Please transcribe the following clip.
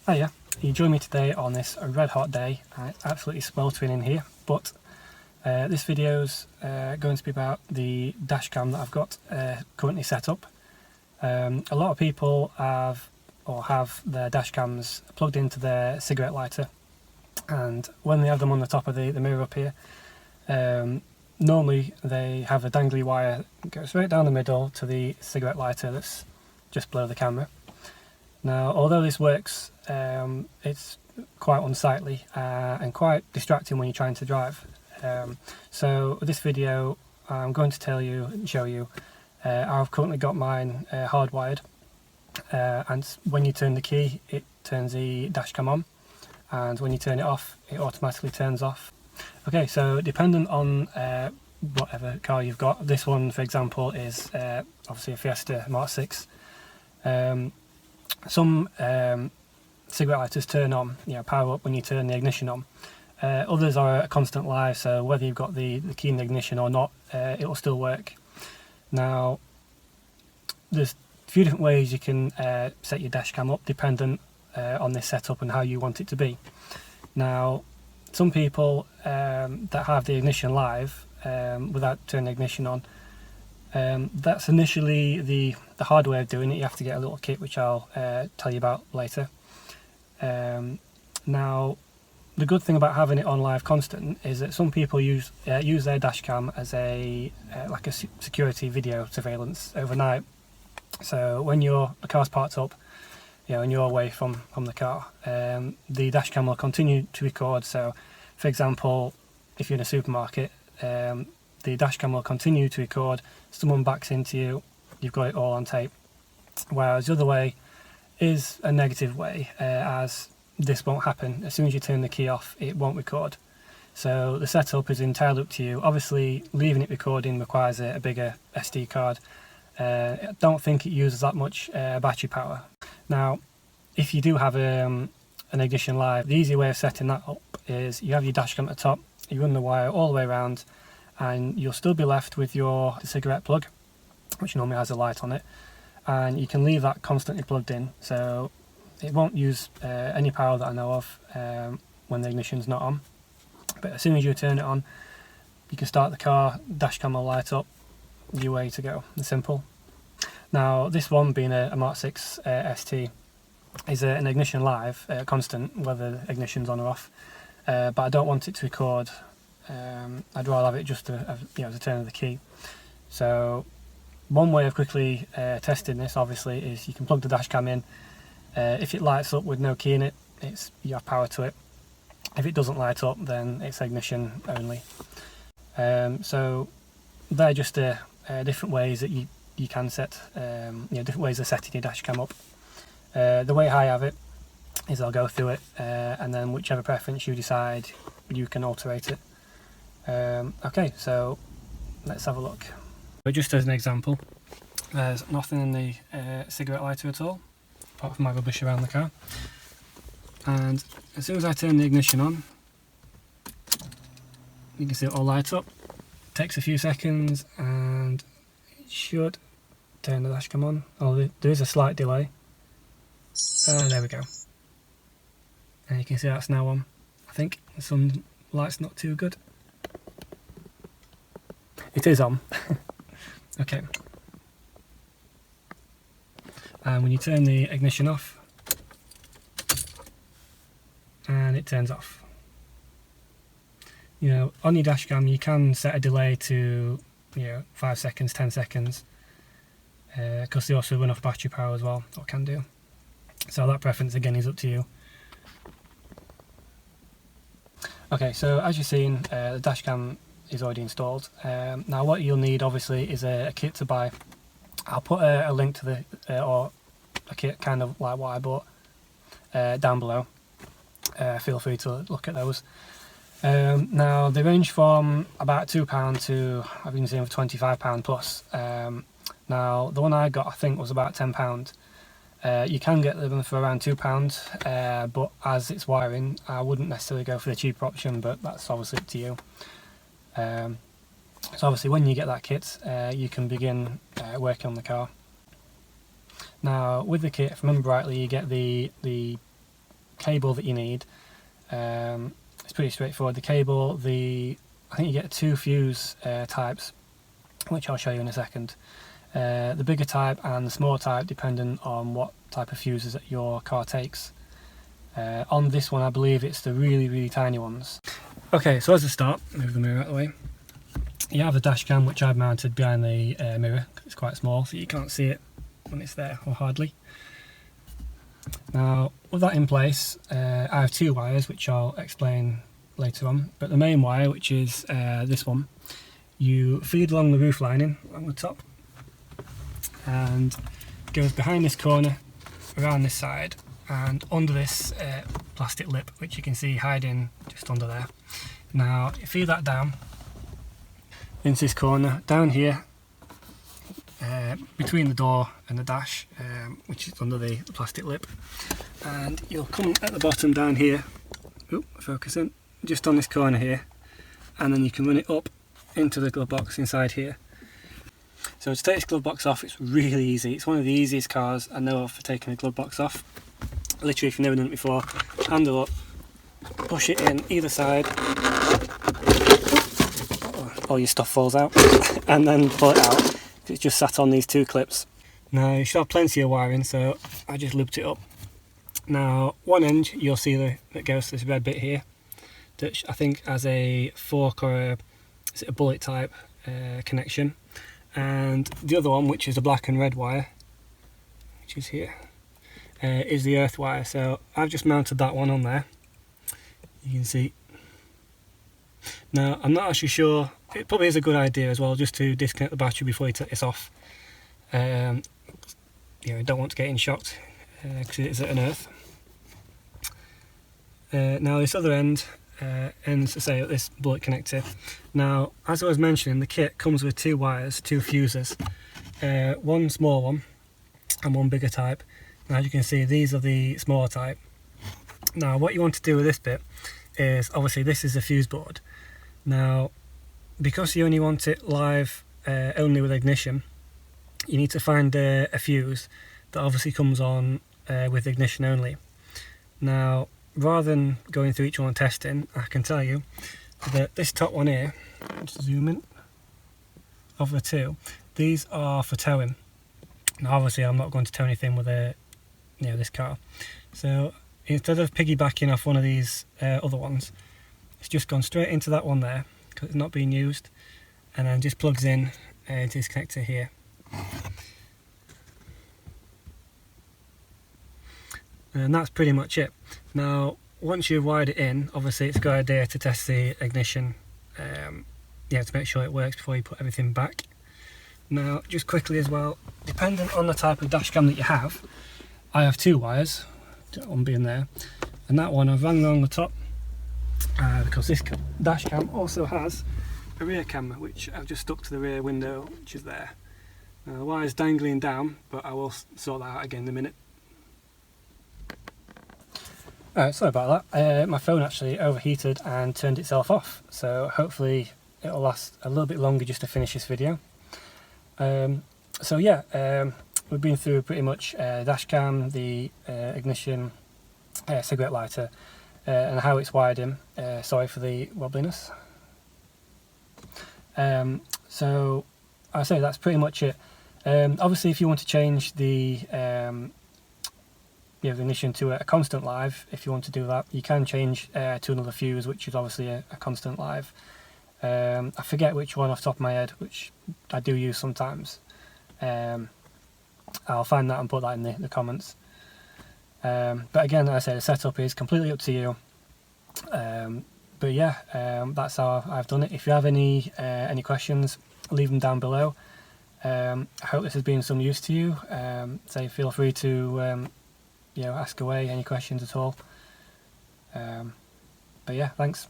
Hiya, you join me today on this red hot day. It's absolutely sweltering in here, but this video's going to be about the dash cam that I've got currently set up. A lot of people have their dash cams plugged into their cigarette lighter, and when they have them on the top of the mirror up here, normally they have a dangly wire that goes right down the middle to the cigarette lighter that's just below the camera. Now, although this works, it's quite unsightly and quite distracting when you're trying to drive. So with this video, I'm going to show you how I've currently got mine hardwired, and when you turn the key, it turns the dash cam on, and when you turn it off, it automatically turns off. Okay, so dependent on whatever car you've got, this one, for example, is obviously a Fiesta Mk6. Some cigarette lighters turn on, power up when you turn the ignition on. Others are a constant live, so whether you've got the key in the ignition or not, it will still work. Now, there's a few different ways you can set your dash cam up dependent on this setup and how you want it to be. Now, some people that have the ignition live without turning the ignition on, that's initially the hard way of doing it. You have to get a little kit which I'll tell you about later. Now, the good thing about having it on live constant is that some people use their dash cam as like a security video surveillance overnight. So when the car's parked up, and you're away from the car, the dash cam will continue to record. So, for example, if you're in a supermarket, the dash cam will continue to record. Someone backs into you, you've got it all on tape. Whereas the other way is a negative way, as this won't happen. As soon as you turn the key off, it won't record. So the setup is entirely up to you. Obviously, leaving it recording requires a bigger SD card. I don't think it uses that much battery power. Now, if you do have an ignition live, the easy way of setting that up is you have your dash cam at the top, you run the wire all the way around, and you'll still be left with your cigarette plug, which normally has a light on it, and you can leave that constantly plugged in, so it won't use any power that I know of when the ignition's not on. But as soon as you turn it on, you can start the car, dash cam will light up, you're way to go. It's simple. Now, this one being a Mk6 ST is an ignition live, constant, whether the ignition's on or off, but I don't want it to record. I'd rather have it just the turn of the key. So one way of quickly testing this, obviously, is you can plug the dash cam in. If it lights up with no key in it, you have power to it. If it doesn't light up, then it's ignition only. So they're just different ways that you can set, different ways of setting your dash cam up. The way I have it is I'll go through it, and then whichever preference you decide, you can alterate it. Okay, so let's have a look. But just as an example, there's nothing in the cigarette lighter at all, apart from my rubbish around the car. And as soon as I turn the ignition on, you can see it all light up. It takes a few seconds and it should turn the dash cam on. Oh, there is a slight delay. There we go. And you can see that's now on. I think the sunlight's not too good. It is on. Okay. And when you turn the ignition off, and it turns off. On your dash cam you can set a delay to 5 seconds, 10 seconds, because they also run off battery power as well, or can do. So that preference again is up to you. Okay, so as you've seen, the dash cam is already installed. Now what you'll need obviously is a kit to buy. I'll put a link to or a kit kind of like what I bought down below. Feel free to look at those. Now they range from about £2 to I've been seeing for £25 plus. Now the one I got I think was about £10. You can get them for around £2, but as it's wiring, I wouldn't necessarily go for the cheaper option, but that's obviously up to you. So obviously when you get that kit, you can begin working on the car. Now with the kit, if I remember rightly, you get the cable that you need, it's pretty straightforward. The cable, I think you get 2 fuse types, which I'll show you in a second. The bigger type and the smaller type, depending on what type of fuses that your car takes. On this one, I believe it's the really tiny ones. Okay, so as a start, move the mirror out of the way. You have the dash cam, which I've mounted behind the mirror, 'cause it's quite small, so you can't see it when it's there, or hardly. Now, with that in place, I have 2 wires, which I'll explain later on. But the main wire, which is this one, you feed along the roof lining on the top, and goes behind this corner, around this side, and under this plastic lip, which you can see hiding just under there. Now, you feed that down into this corner, down here, between the door and the dash, which is under the plastic lip, and you'll come at the bottom down here, focusing, just on this corner here, and then you can run it up into the glove box inside here. So to take this glove box off, it's really easy. It's one of the easiest cars I know of for taking a glove box off. Literally, if you've never done it before, handle up, push it in either side, all your stuff falls out, and then pull it out. It's just sat on these 2 clips. Now you should have plenty of wiring, so I just looped it up. Now one end you'll see that goes to this red bit here, that I think has a fork or a bullet type connection, and the other one, which is a black and red wire, which is here, is the earth wire. So I've just mounted that one on there, you can see. Now I'm not actually sure, it probably is a good idea as well just to disconnect the battery before you take this off. You don't want to get in shocked because it is at an earth. Now this other end ends, say, at this bullet connector. Now, as I was mentioning, the kit comes with 2 wires, 2 fuses, one small one and one bigger type. Now, as you can see, these are the smaller type. Now what you want to do with this bit is, obviously this is a fuse board. Now, because you only want it live only with ignition, you need to find a fuse that obviously comes on with ignition only. Now, rather than going through each one and testing, I can tell you that this top one here, just zoom in, of the 2, these are for towing. Now obviously I'm not going to tow anything with this car, so instead of piggybacking off one of these other ones, it's just gone straight into that one there because it's not being used, and then just plugs in into this connector here. And that's pretty much it. Now once you've wired it in, obviously it's a good idea to test the ignition, to make sure it works before you put everything back. Now just quickly as well, depending on the type of dash cam that you have, I have 2 wires, one being there, and that one I've run along the top because this dash cam also has a rear camera, which I've just stuck to the rear window, which is there. Now the wire's dangling down, but I will sort that out again in a minute. Alright, sorry about that. My phone actually overheated and turned itself off, so hopefully it'll last a little bit longer just to finish this video. So yeah, we've been through pretty much dash cam, the ignition, cigarette lighter, and how it's wired in. Sorry for the wobbliness. So I say that's pretty much it. Obviously, if you want to change the the ignition to a constant live, if you want to do that, you can change to another fuse, which is obviously a constant live. I forget which one off the top of my head, which I do use sometimes. I'll find that and put that in the comments. But again, as I say, the setup is completely up to you. But yeah, that's how I've done it. If you have any questions, leave them down below. I hope this has been some use to you. So feel free to ask away any questions at all. But yeah, thanks.